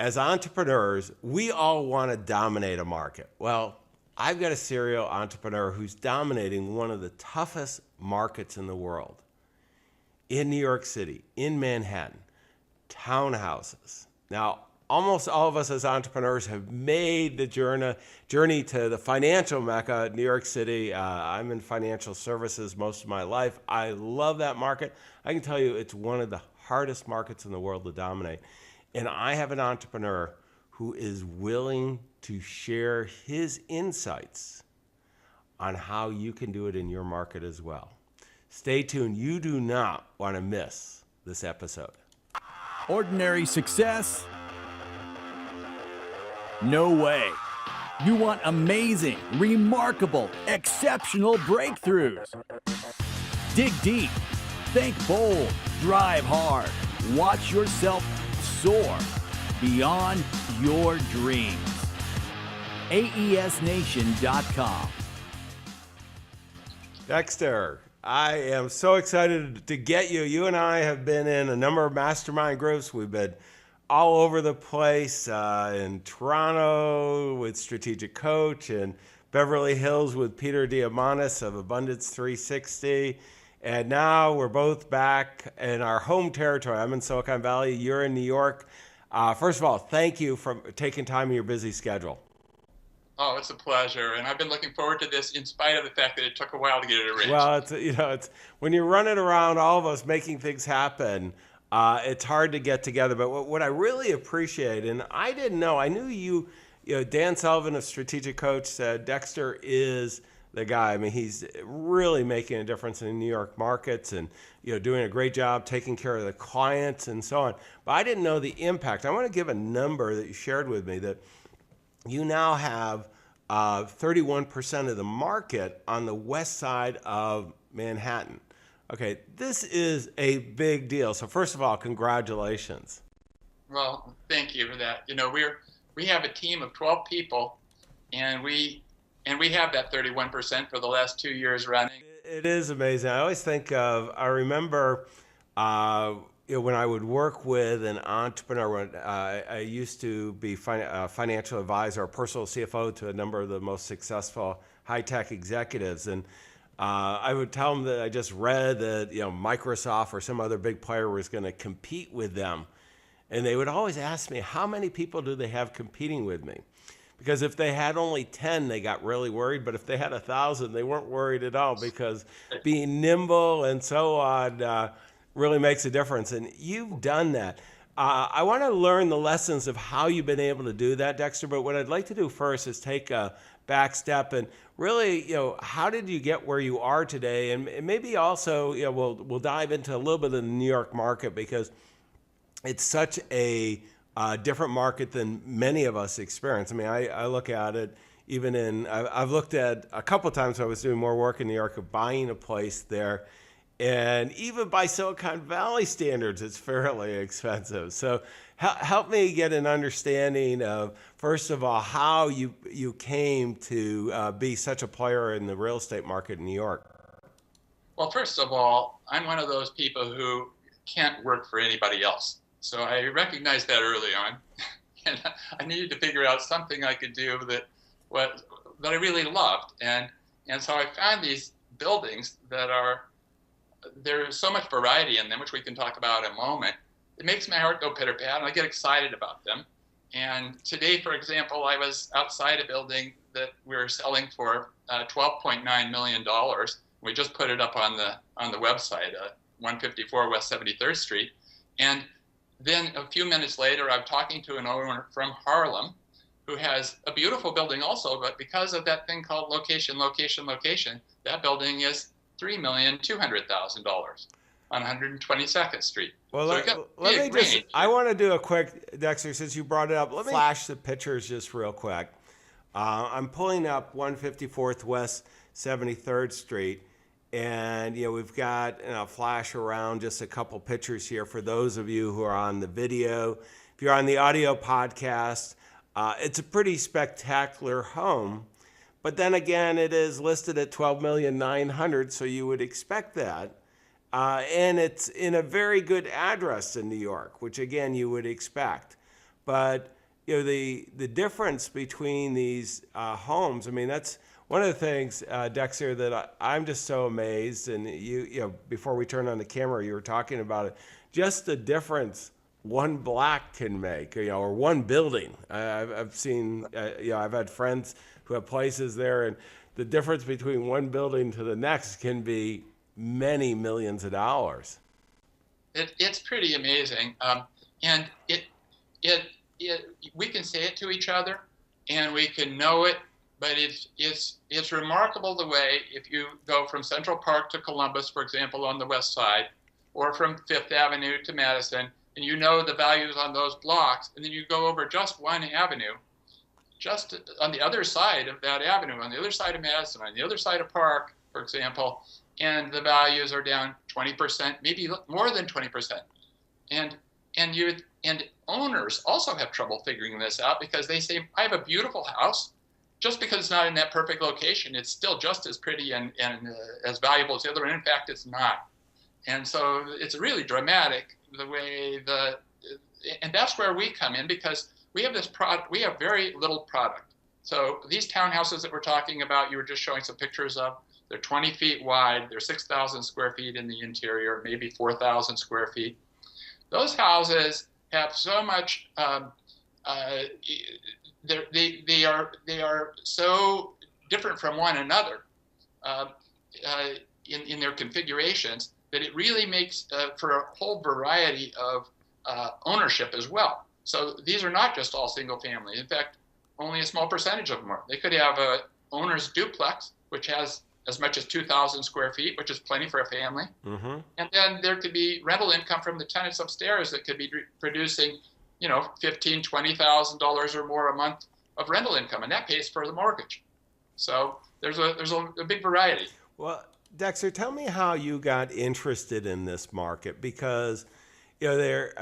as entrepreneurs, we all want to dominate a market. Well, I've got a serial entrepreneur who's dominating one of the toughest markets in the world. In New York City, in Manhattan, townhouses. Now, almost all of us as entrepreneurs have made the journey to the financial mecca, New York City. I'm in financial services most of my life. I love that market. I can tell you it's one of the hardest markets in the world to dominate. And I have an entrepreneur who is willing to share his insights on how you can do it in your market as well. Stay tuned. You do not want to miss this episode. Ordinary success? No way. You want amazing, remarkable, exceptional breakthroughs. Dig deep, think bold, drive hard, watch yourself soar beyond your dreams. AESNation.com. Dexter, I am so excited to get you. You and I have been in a number of mastermind groups. We've been all over the place, in Toronto with Strategic Coach, and Beverly Hills with Peter Diamandis of Abundance 360. And now we're both back in our home territory. I'm in Silicon Valley. You're in New York. First of all, thank you for taking time in your busy schedule. Oh, it's a pleasure. And I've been looking forward to this in spite of the fact that it took a while to get it arranged. Well, it's when you're running around, all of us making things happen, it's hard to get together. But what I really appreciate, and I didn't know, I knew you know, Dan Sullivan of Strategic Coach said Dexter is the guy. I mean, he's really making a difference in the New York markets and, you know, doing a great job taking care of the clients and so on. But I didn't know the impact. I want to give a number that you shared with me, that you now have 31% of the market on the west side of Manhattan. Okay, this is a big deal. So first of all, congratulations. Well, thank you for that. You know, we have a team of 12 people, and we have that 31% for the last 2 years running. It is amazing. I always think of, I remember you know, when I would work with an entrepreneur, when I used to be a financial advisor or personal CFO to a number of the most successful high-tech executives. And I would tell them that I just read that, you know, Microsoft or some other big player was going to compete with them. And they would always ask me, how many people do they have competing with me? Because if they had only 10, they got really worried. But if they had 1,000, they weren't worried at all, because being nimble and so on really makes a difference. And you've done that. I want to learn the lessons of how you've been able to do that, Dexter. But what I'd like to do first is take a back step and really, you know, how did you get where you are today? And maybe also, you know, we'll dive into a little bit of the New York market, because it's such a different market than many of us experience. I mean, I look at it even in, I've looked at a couple of times when I was doing more work in New York of buying a place there. And even by Silicon Valley standards, it's fairly expensive. So help me get an understanding of, first of all, how you came to be such a player in the real estate market in New York. Well, first of all, I'm one of those people who can't work for anybody else. So I recognized that early on, and I needed to figure out something I could do that I really loved. And so I found these buildings that there's so much variety in them, which we can talk about in a moment. It makes my heart go pitter-pat, and I get excited about them. And today, for example, I was outside a building that we're selling for $12.9 million. We just put it up on the website, 154 West 73rd Street. And then a few minutes later, I'm talking to an owner from Harlem who has a beautiful building also, but because of that thing called location, that building is $3,200,000 on 122nd Street. Well, so let me I want to do a quick, Dexter, since you brought it up, let me flash the pictures just real quick. I'm pulling up 154th West 73rd Street, and you know, we've got a flash around just a couple pictures here for those of you who are on the video. If you're on the audio podcast, it's a pretty spectacular home. But then again, it is listed at $12,900,000, so you would expect that. And it's in a very good address in New York, which again, you would expect. but the difference between these homes. I mean, that's one of the things, Dexter, that I'm just so amazed. And before we turned on the camera, you were talking about it. Just the difference one block can make, or one building. I've seen, I've had friends who have places there, and the difference between one building to the next can be many millions of dollars. It's pretty amazing, and we can say it to each other, and we can know it, but it's remarkable the way, if you go from Central Park to Columbus, for example, on the west side, or from Fifth Avenue to Madison, and you know the values on those blocks, and then you go over just one avenue, just on the other side of that avenue, on the other side of Madison, on the other side of Park, for example, and the values are down 20%, maybe more than 20%. And owners also have trouble figuring this out, because they say, I have a beautiful house. Just because it's not in that perfect location, it's still just as pretty and as valuable as the other. And in fact, it's not. And so it's really dramatic the way and that's where we come in, because we have this product, we have very little product. So these townhouses that we're talking about, you were just showing some pictures of, they're 20 feet wide, they're 6,000 square feet in the interior, maybe 4,000 square feet. Those houses have so much, they are so different from one another in their configurations, that it really makes for a whole variety of ownership as well. So these are not just all single family. In fact, only a small percentage of them are. They could have a owner's duplex, which has as much as 2,000 square feet, which is plenty for a family. Mm-hmm. And then there could be rental income from the tenants upstairs that could be producing, $15,000, $20,000 or more a month of rental income, and that pays for the mortgage. So there's a big variety. Well, Dexter, tell me how you got interested in this market, because it's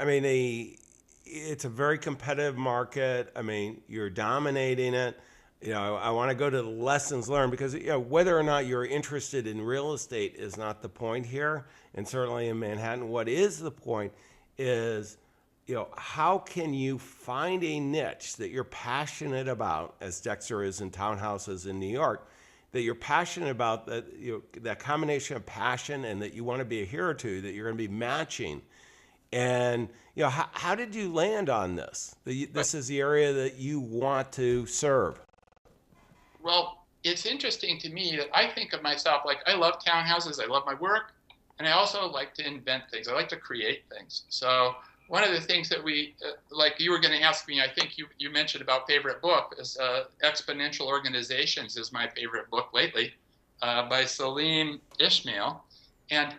a very competitive market. I mean, you're dominating it. I want to go to the lessons learned, because whether or not you're interested in real estate is not the point here, and certainly in Manhattan. What is the point is, how can you find a niche that you're passionate about, as Dexter is in townhouses in New York, that you're passionate about, that combination of passion and that you want to be a hero to, that you're going to be matching. And how did you land on this? This is the area that you want to serve. Well, it's interesting to me that I think of myself like, I love townhouses, I love my work, and I also like to invent things. I like to create things. So one of the things that we, like you were going to ask me, I think you mentioned about favorite book, is Exponential Organizations is my favorite book lately, by Salim Ismail. And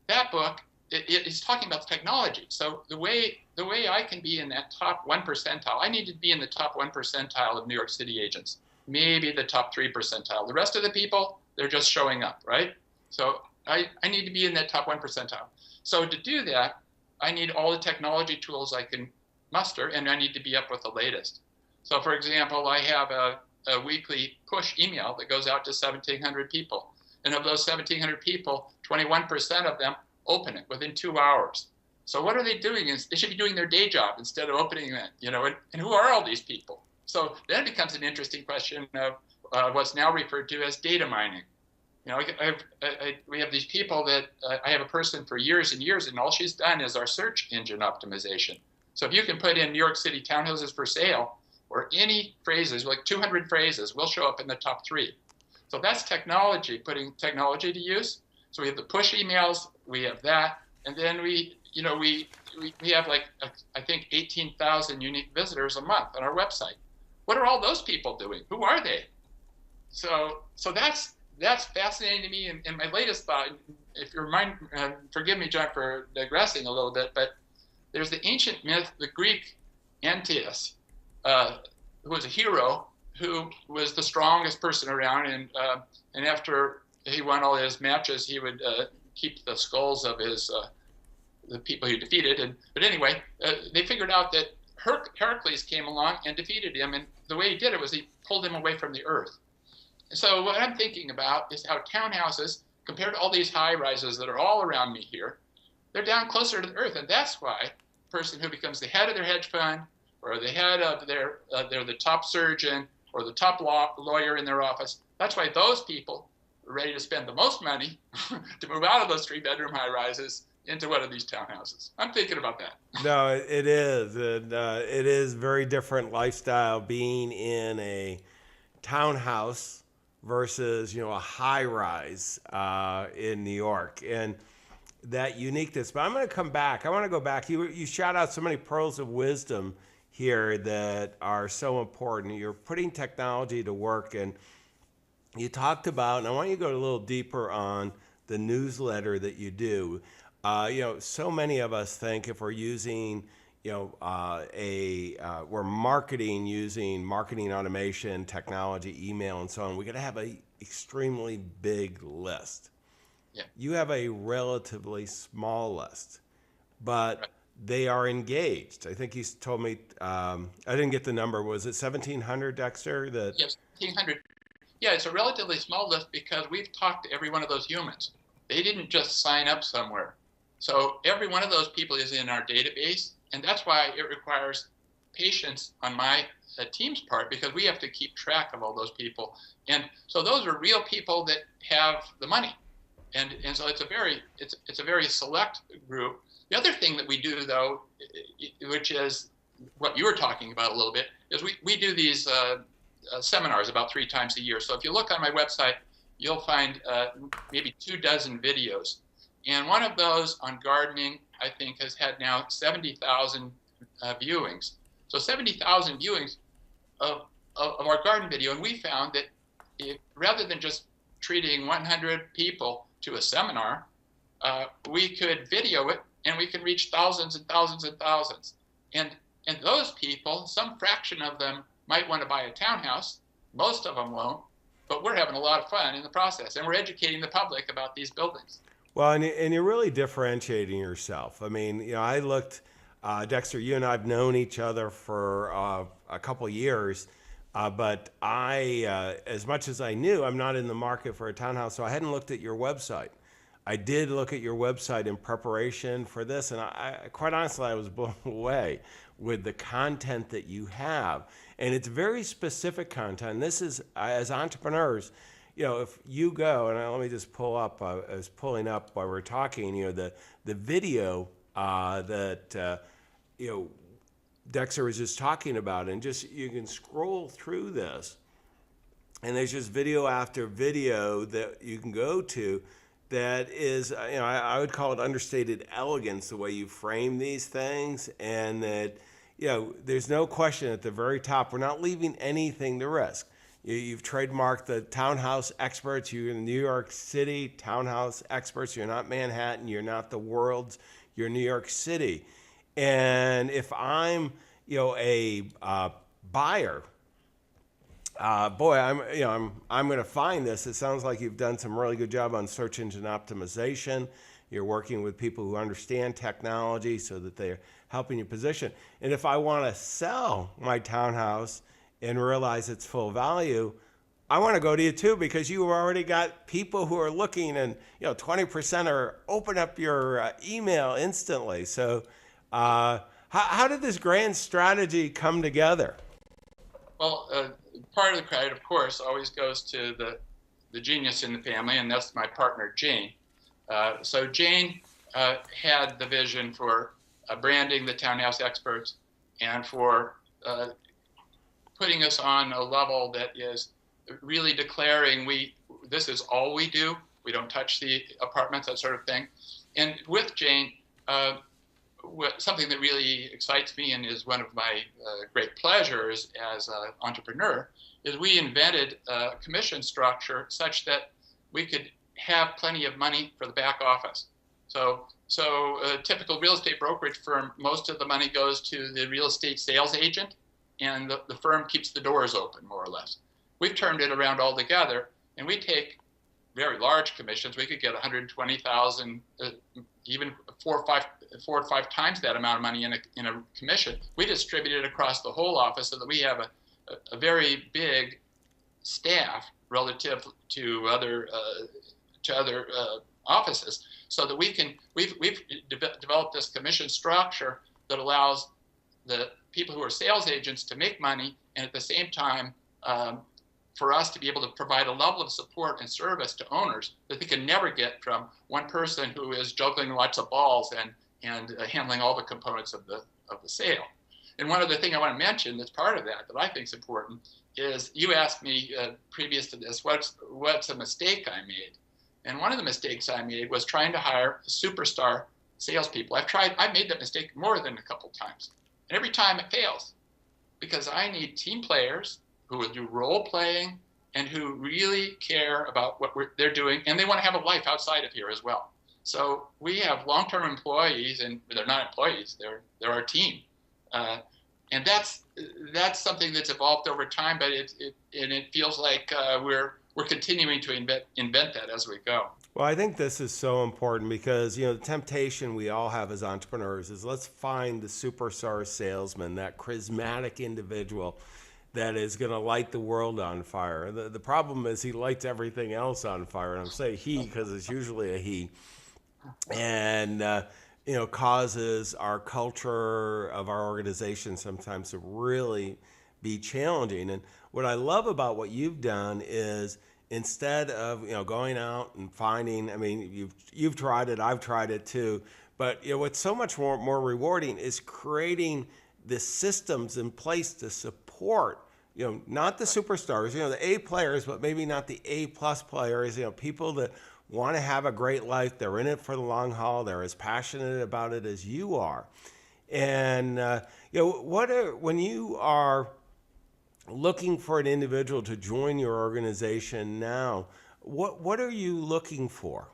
that book, it's talking about technology. So the way I can be in that top 1 percentile, I need to be in the top 1 percentile of New York City agents, maybe the top 3 percentile. The rest of the people, they're just showing up, right? So I need to be in that top 1 percentile. So to do that, I need all the technology tools I can muster, and I need to be up with the latest. So for example, I have a weekly push email that goes out to 1,700 people. And of those 1,700 people, 21% of them open it within 2 hours. So what are they doing? They should be doing their day job instead of opening it, and who are all these people? So then it becomes an interesting question of what's now referred to as data mining. We have these people that I have a person for years and years, and all she's done is our search engine optimization. So if you can put in New York City townhouses for sale, or any phrases, like 200 phrases, we'll show up in the top 3. So that's technology, putting technology to use. So we have the push emails, we have that, and then we have I think 18,000 unique visitors a month on our website. What are all those people doing? Who are they? So that's fascinating to me. And my latest thought, if you remind, forgive me, John, for digressing a little bit, but there's the ancient myth, the Greek Antaeus, who was a hero, who was the strongest person around, and after he won all his matches, he would keep the skulls of the people he defeated. But anyway, they figured out that Heracles came along and defeated him, and the way he did it was he pulled him away from the earth. So what I'm thinking about is how townhouses, compared to all these high rises that are all around me here, they're down closer to the earth. And that's why a person who becomes the head of their hedge fund or the head of they're the top surgeon or the top lawyer in their office. That's why those people are ready to spend the most money to move out of those 3-bedroom high rises into one of these townhouses. I'm thinking about that. No, it is. It is very different lifestyle being in a townhouse versus, a high rise in New York. And that uniqueness. But I'm going to come back. I want to go back. You shout out so many pearls of wisdom here that are so important. You're putting technology to work, and you talked about, and I want you to go a little deeper on the newsletter that you do. So many of us think if we're using, we're marketing using marketing automation, technology, email, and so on, we got to have a extremely big list. Yeah. You have a relatively small list, but they are engaged. I think you told me, I didn't get the number. Was it 1,700, Dexter? Yes, 1,700. Yeah, it's a relatively small list because we've talked to every one of those humans. They didn't just sign up somewhere. So every one of those people is in our database, and that's why it requires patience on my team's part, because we have to keep track of all those people. And so those are real people that have the money. And so it's a very select group. The other thing that we do, though, which is what you were talking about a little bit, is we do these seminars about 3 times a year. So if you look on my website, you'll find maybe 24 videos. And one of those on gardening, I think, has had now 70,000 viewings. So 70,000 viewings of our garden video. And we found that rather than just treating 100 people to a seminar, we could video it, and we can reach thousands and thousands and thousands. And those people, some fraction of them might want to buy a townhouse. Most of them won't, but we're having a lot of fun in the process, and we're educating the public about these buildings. Well, and you're really differentiating yourself. I mean, I looked, Dexter, you and I have known each other for a couple years, but as much as I knew, I'm not in the market for a townhouse, so I hadn't looked at your website. I did look at your website in preparation for this, and I quite honestly, I was blown away with the content that you have. And it's very specific content. This is, as entrepreneurs, if you go, and let me just pull up, I was pulling up while we're talking, the video that, Dexter was just talking about, and just, you can scroll through this, and there's just video after video that you can go to that is, I would call it understated elegance, the way you frame these things, and that, there's no question at the very top, we're not leaving anything to risk. You've trademarked the townhouse experts. You're in New York City townhouse experts. You're not Manhattan. You're not the world's. You're New York City. And if I'm, a buyer, boy, I'm going to find this. It sounds like you've done some really good job on search engine optimization. You're working with people who understand technology so that they're helping you position. And if I want to sell my townhouse and realize its full value, I want to go to you too, because you already got people who are looking, and 20% are open up your email instantly. So how did this grand strategy come together? Well, part of the credit, of course, always goes to the genius in the family, and that's my partner, Jane. So Jane had the vision for branding the townhouse experts and for putting us on a level that is really declaring this is all we do. We don't touch the apartments, that sort of thing. And with Jane, something that really excites me and is one of my great pleasures as an entrepreneur is we invented a commission structure such that we could have plenty of money for the back office. So a typical real estate brokerage firm, most of the money goes to the real estate sales agent, and the firm keeps the doors open, more or less. We've turned it around altogether, and we take very large commissions. We could get 120,000, even four or five times that amount of money in a commission. We distribute it across the whole office so that we have a very big staff relative to other offices, so that we've developed this commission structure that allows the people who are sales agents to make money, and at the same time, for us to be able to provide a level of support and service to owners that they can never get from one person who is juggling lots of balls and handling all the components of the sale. And one other thing I want to mention that's part of that I think is important is you asked me previous to this, what's a mistake I made? And one of the mistakes I made was trying to hire superstar salespeople. I've made that mistake more than a couple times. And every time it fails because I need team players who will do role playing and who really care about what they're doing. And they want to have a life outside of here as well. So we have long-term employees, and they're not employees, they're our team. And that's something that's evolved over time, but it feels like we're continuing to invent that as we go. Well, I think this is so important because, the temptation we all have as entrepreneurs is let's find the superstar salesman, that charismatic individual that is going to light the world on fire. The problem is he lights everything else on fire. And I'm saying he because it's usually a he. And, causes our culture of our organization sometimes to really be challenging. And what I love about what you've done is instead of, going out and finding, you've tried it, I've tried it too, but what's so much more rewarding is creating the systems in place to support, not the superstars, the A players, but maybe not the A+ players, people that want to have a great life. They're in it for the long haul. They're as passionate about it as you are. And, when you are looking for an individual to join your organization now, what are you looking for?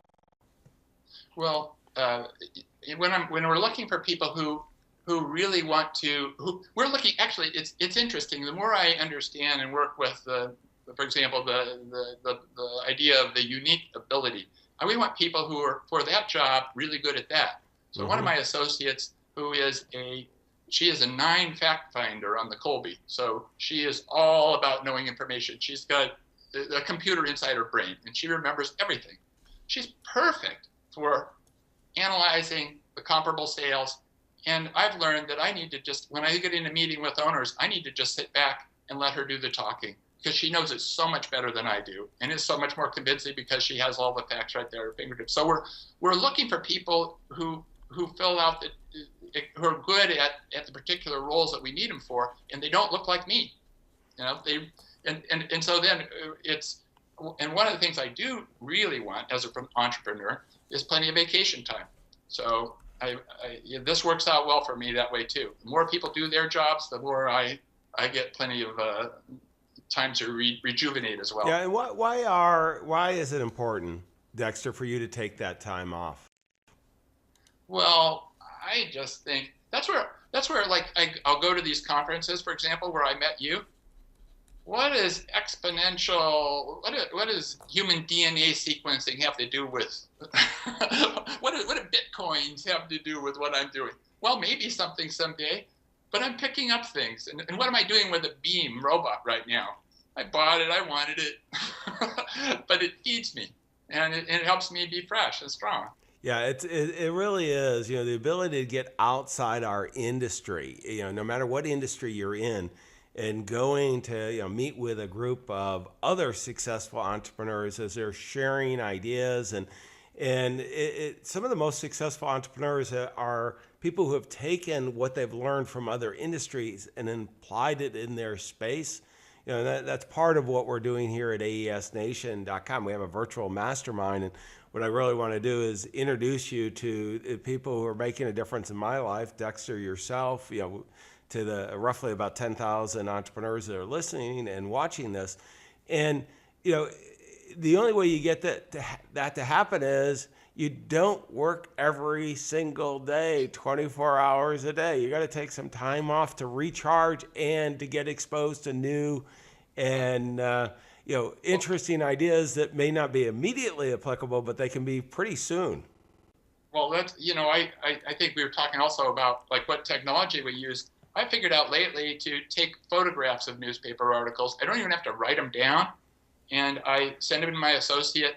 Well, when we're looking for people who really want to, we're looking, actually, it's interesting. The more I understand and work with for example, the idea of the unique ability, we want people who are, for that job, really good at that. So one of my associates she is a 9 fact finder on the Colby. So she is all about knowing information. She's got a computer inside her brain, and she remembers everything. She's perfect for analyzing the comparable sales. And I've learned that I need to when I get in a meeting with owners, I need to just sit back and let her do the talking, because she knows it so much better than I do, and is so much more convincing because she has all the facts right there at her fingertips. So we're looking for people who fill out who are good at the particular roles that we need them for, and they don't look like me. And so then and one of the things I do really want as an entrepreneur is plenty of vacation time. So this works out well for me that way too. The more people do their jobs, the more I get plenty of time to rejuvenate as well. Yeah, and why is it important, Dexter, for you to take that time off? Well, I just think that's where like I'll go to these conferences, for example, where I met you. What is exponential? What does human DNA sequencing have to do with? what do bitcoins have to do with what I'm doing? Well, maybe something someday. But I'm picking up things. And what am I doing with a Beam robot right now? I bought it. I wanted it. But it feeds me. And it helps me be fresh and strong. Yeah, it really is. The ability to get outside our industry, no matter what industry you're in, and going to meet with a group of other successful entrepreneurs as they're sharing ideas. And some of the most successful entrepreneurs are people who have taken what they've learned from other industries and applied it in their space. That's part of what we're doing here at AESNation.com. We have a virtual mastermind, and what I really want to do is introduce you to people who are making a difference in my life. Dexter, yourself, to the roughly about 10,000 entrepreneurs that are listening and watching this. And, the only way you get that to happen is you don't work every single day, 24 hours a day. You got to take some time off to recharge and to get exposed to new and interesting ideas that may not be immediately applicable, but they can be pretty soon. Well, that's I think we were talking also about like what technology we use. I figured out lately to take photographs of newspaper articles. I don't even have to write them down, and I send them to my associate.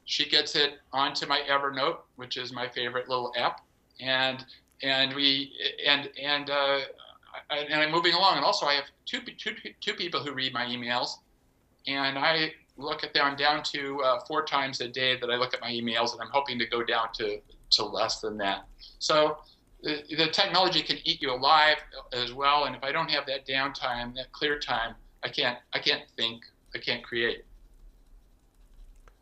She gets it onto my Evernote, which is my favorite little app, and and I'm moving along. And also I have two people who read my emails, and I look at them down to 4 times a day that I look at my emails, and I'm hoping to go down to less than that. So the technology can eat you alive as well. And if I don't have that downtime, that clear time, I can't think, I can't create.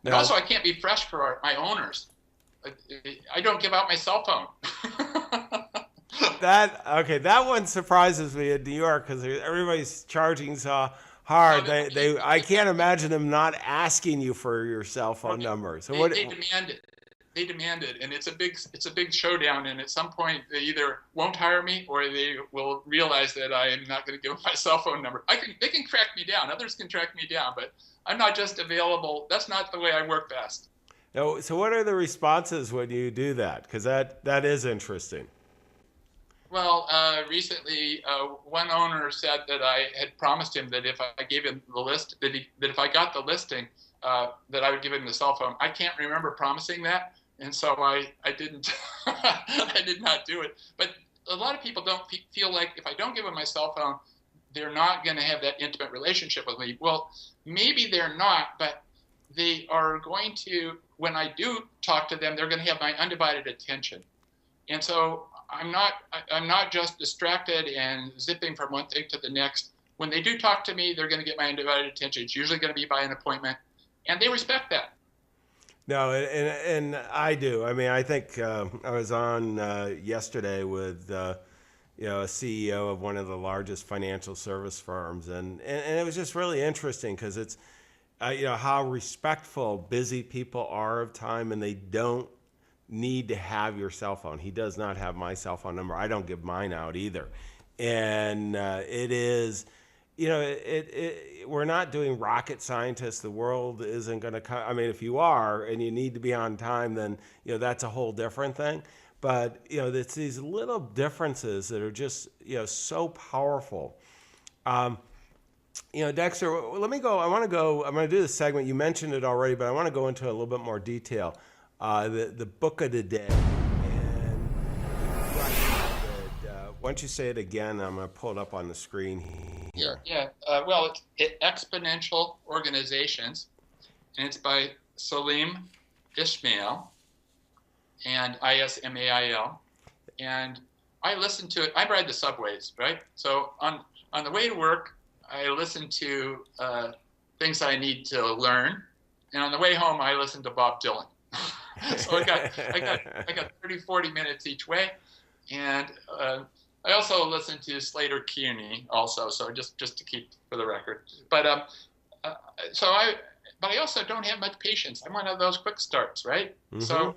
And also I can't be fresh for my owners. I don't give out my cell phone. That one surprises me in New York because everybody's charging so hard. I can't imagine them not asking you for your cell phone number. So they demand it. They demand it, and it's a big showdown. And at some point, they either won't hire me or they will realize that I am not going to give them my cell phone number. They can track me down. Others can track me down, but I'm not just available. That's not the way I work best. No, so what are the responses when you do that? Because that is interesting. Well, recently, one owner said that I had promised him that if I gave him the list, that if I got the listing, that I would give him the cell phone. I can't remember promising that, and so I didn't. I did not do it. But a lot of people don't feel like if I don't give them my cell phone, they're not going to have that intimate relationship with me. Well, maybe they're not, but they are going to. When I do talk to them, they're going to have my undivided attention, and so I'm not just distracted and zipping from one thing to the next. When they do talk to me, they're going to get my undivided attention. It's usually going to be by an appointment, and they respect that. No, and I do. I mean, I think I was on yesterday with a CEO of one of the largest financial service firms, and it was just really interesting because it's how respectful busy people are of time, and they don't need to have your cell phone. He does not have my cell phone number. I don't give mine out either. And it is, we're not doing rocket scientists. The world isn't going to come. I mean, if you are and you need to be on time, then, that's a whole different thing. But, it's these little differences that are just, so powerful. Dexter, let me go. I'm going to do this segment. You mentioned it already, but I want to go into a little bit more detail. The book of the day. And why don't you say it again? I'm going to pull it up on the screen here. Yeah. Well, it's Exponential Organizations, and it's by Salim Ismail, and Ismail. And I listen to it. I ride the subways, right? So on the way to work, I listen to things I need to learn, and on the way home, I listen to Bob Dylan. So I got 30, 40 minutes each way, and I also listen to Slater Kearney also. So just to keep for the record, but I also don't have much patience. I'm one of those quick starts, right? Mm-hmm. So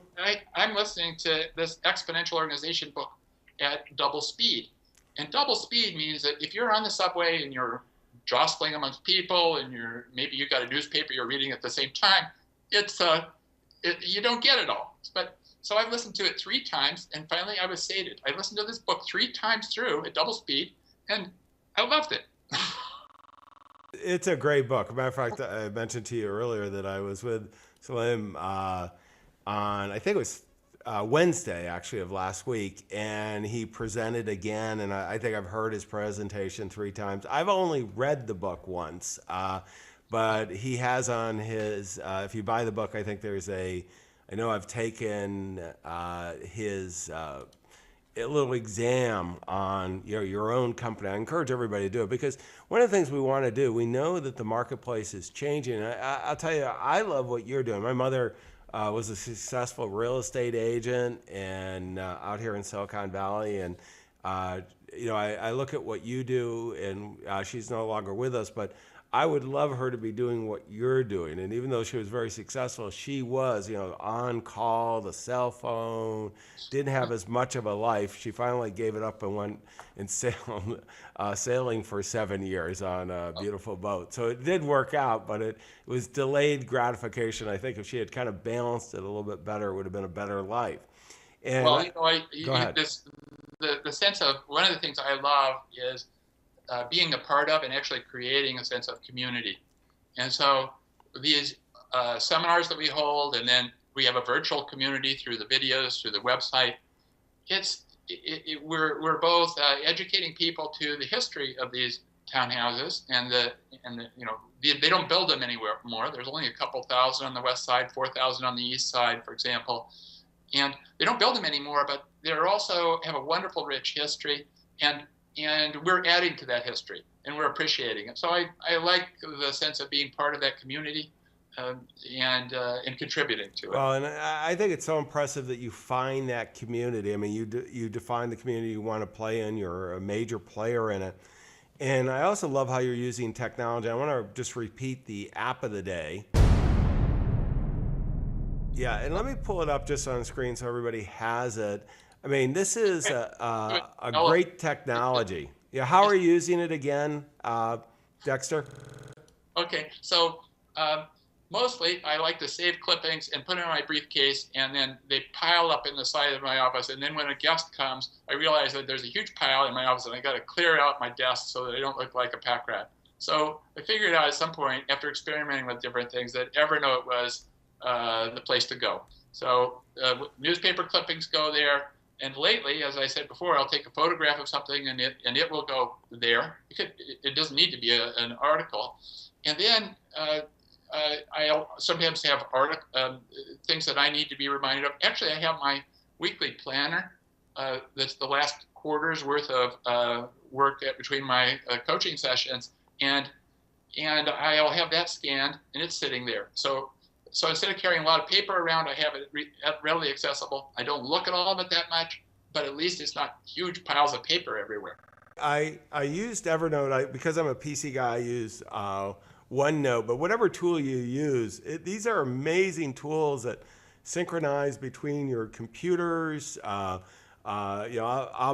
I'm listening to this Exponential Organization book at double speed, and double speed means that if you're on the subway and you're jostling amongst people, and maybe you got a newspaper you're reading at the same time, you don't get it all. But so I've listened to it 3 times, and finally I was sated. I listened to this book 3 times through at double speed, and I loved it. It's a great book. As a matter of fact, I mentioned to you earlier that I was with Salim on, I think it was Wednesday, actually, of last week, and he presented again, and I think I've heard his presentation 3 times. I've only read the book once, but he has on his, if you buy the book, I think I know I've taken his a little exam on your own company. I encourage everybody to do it because one of the things we want to do, we know that the marketplace is changing. I'll tell you, I love what you're doing. My mother was a successful real estate agent and out here in Silicon Valley, and I look at what you do, and she's no longer with us, but I would love her to be doing what you're doing. And even though she was very successful, she was, on call, the cell phone, didn't have as much of a life. She finally gave it up and went and sailing for 7 years on a beautiful boat. So it did work out, but it was delayed gratification. I think if she had kind of balanced it a little bit better, it would have been a better life. And well, go ahead. The sense of, one of the things I love is being a part of and actually creating a sense of community. And so these seminars that we hold, and then we have a virtual community through the videos, through the website, it's we're both educating people to the history of these townhouses and they don't build them anywhere more. There's only a couple thousand on the west side, 4,000 on the east side, for example, and they don't build them anymore. But they're also have a wonderful, rich history, and we're adding to that history and we're appreciating it. So I like the sense of being part of that community. And contributing to it. Well, and I think it's so impressive that you find that community. I mean, you define the community you want to play in. You're a major player in it. And I also love how you're using technology. I want to just repeat the app of the day. Yeah, and let me pull it up just on the screen so everybody has it. I mean, this is a great technology. Yeah, how are you using it again, Dexter? Okay, so mostly I like to save clippings and put it in my briefcase, and then they pile up in the side of my office. And then when a guest comes, I realize that there's a huge pile in my office, and I got to clear out my desk so that I don't look like a pack rat. So I figured out at some point, after experimenting with different things, that Evernote was the place to go. So newspaper clippings go there. And lately, as I said before, I'll take a photograph of something and it will go there. It doesn't need to be an article. And then I'll sometimes have things that I need to be reminded of. Actually, I have my weekly planner that's the last quarter's worth of work between my coaching sessions, and I'll have that scanned and it's sitting there. So instead of carrying a lot of paper around, I have it readily accessible. I don't look at all of it that much, but at least it's not huge piles of paper everywhere. I used Evernote because I'm a PC guy. I use OneNote, but whatever tool you use, these are amazing tools that synchronize between your computers. I'll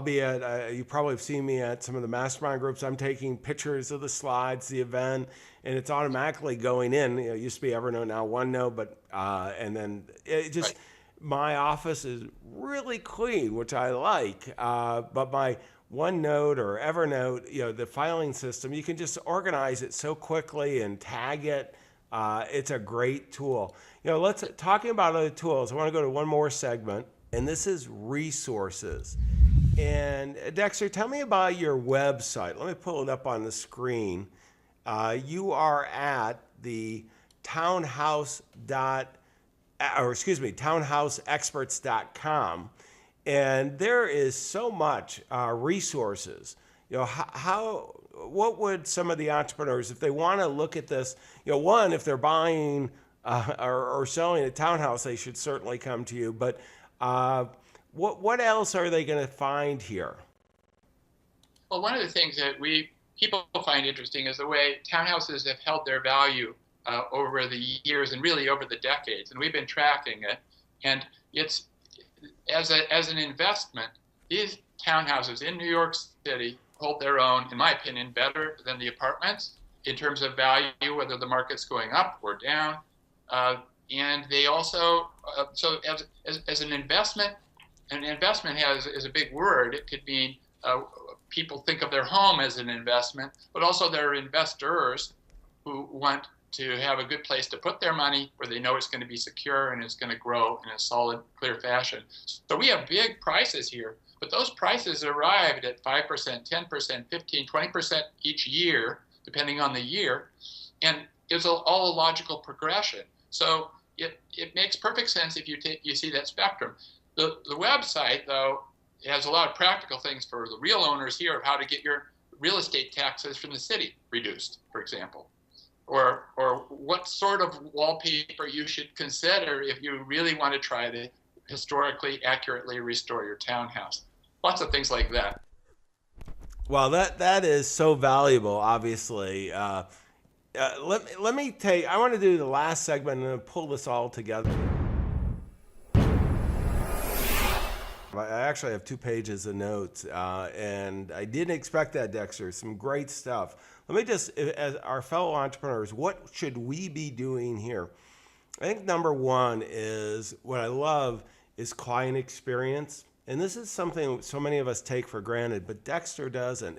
be at, you probably have seen me at some of the mastermind groups. I'm taking pictures of the slides, the event, and it's automatically going in. It used to be Evernote, now OneNote, but and then it just, my office is really clean, which I like. But my OneNote or Evernote, the filing system, you can just organize it so quickly and tag it. It's a great tool. Let's talking about other tools. I want to go to one more segment, and this is resources. And Dexter, tell me about your website. Let me pull it up on the screen. You are at the townhouseexperts.com. And there is so much resources. What would some of the entrepreneurs, if they want to look at this, one, if they're buying or selling a townhouse, they should certainly come to you. But what else are they going to find here? Well, one of the things that people find interesting is the way townhouses have held their value over the years and really over the decades. And we've been tracking it. And it's, as an investment, these townhouses in New York City hold their own, in my opinion, better than the apartments in terms of value, whether the market's going up or down. And they also, so as an investment is a big word. It could mean people think of their home as an investment, but also there are investors who want to have a good place to put their money where they know it's going to be secure and it's going to grow in a solid, clear fashion. So we have big prices here, but those prices arrived at 5%, 10%, 15, 20% each year, depending on the year. And it's all a logical progression. So it makes perfect sense if you see that spectrum. The website, though, has a lot of practical things for the real owners here of how to get your real estate taxes from the city reduced, for example. Or what sort of wallpaper you should consider if you really want to try to historically accurately restore your townhouse. Lots of things like that. Well, that is so valuable, obviously. Let me take, I want to do the last segment and pull this all together. I actually have 2 pages of notes, and I didn't expect that, Dexter. Some great stuff. Let me just, as our fellow entrepreneurs, what should we be doing here? I think number one is, what I love is client experience. And this is something so many of us take for granted, but Dexter doesn't.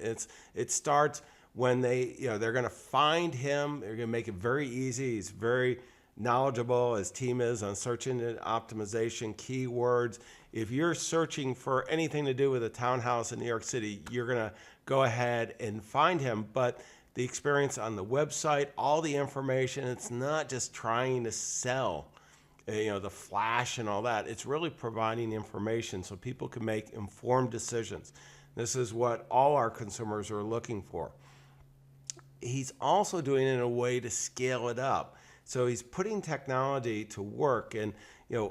It starts when they're going to find him. They're going to make it very easy. He's very knowledgeable as team is on search engine optimization, keywords. If you're searching for anything to do with a townhouse in New York City, you're going to go ahead and find him. But the experience on the website, all the information, it's not just trying to sell, the flash and all that. It's really providing information so people can make informed decisions. This is what all our consumers are looking for. He's also doing it in a way to scale it up. So he's putting technology to work, and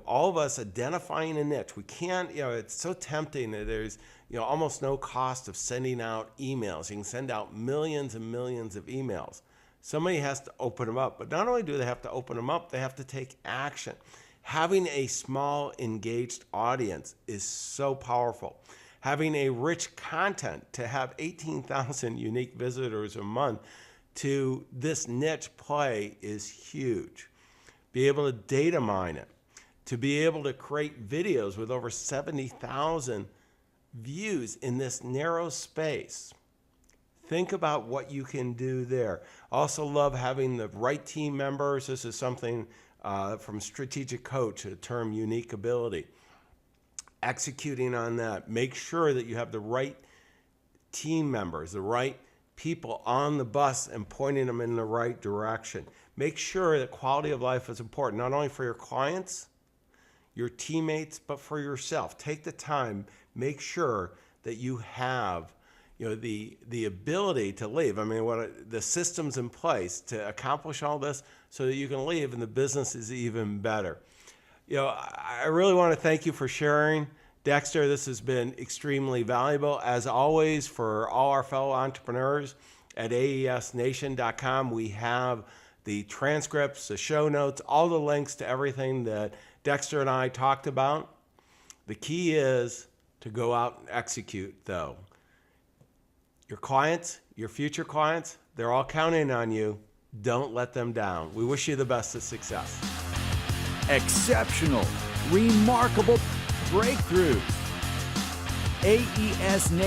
all of us identifying a niche. We can't, it's so tempting that there's almost no cost of sending out emails. You can send out millions and millions of emails. Somebody has to open them up, but not only do they have to open them up, they have to take action. Having a small engaged audience is so powerful. Having a rich content, to have 18,000 unique visitors a month to this niche play is huge. Be able to data mine it, to be able to create videos with over 70,000 views in this narrow space. Think about what you can do there. Also love having the right team members. This is something from Strategic Coach, a term unique ability. Executing on that. Make sure that you have the right team members, the right people on the bus and pointing them in the right direction. Make sure that quality of life is important, not only for your clients, your teammates, but for yourself. Take the time, make sure that you have the ability to leave. I mean, the systems in place to accomplish all this so that you can leave and the business is even better. I really want to thank you for sharing. Dexter, this has been extremely valuable. As always, for all our fellow entrepreneurs at aesnation.com, we have the transcripts, the show notes, all the links to everything that Dexter and I talked about. The key is to go out and execute, though. Your clients, your future clients, they're all counting on you. Don't let them down. We wish you the best of success. Exceptional, remarkable breakthroughs. aesnation.com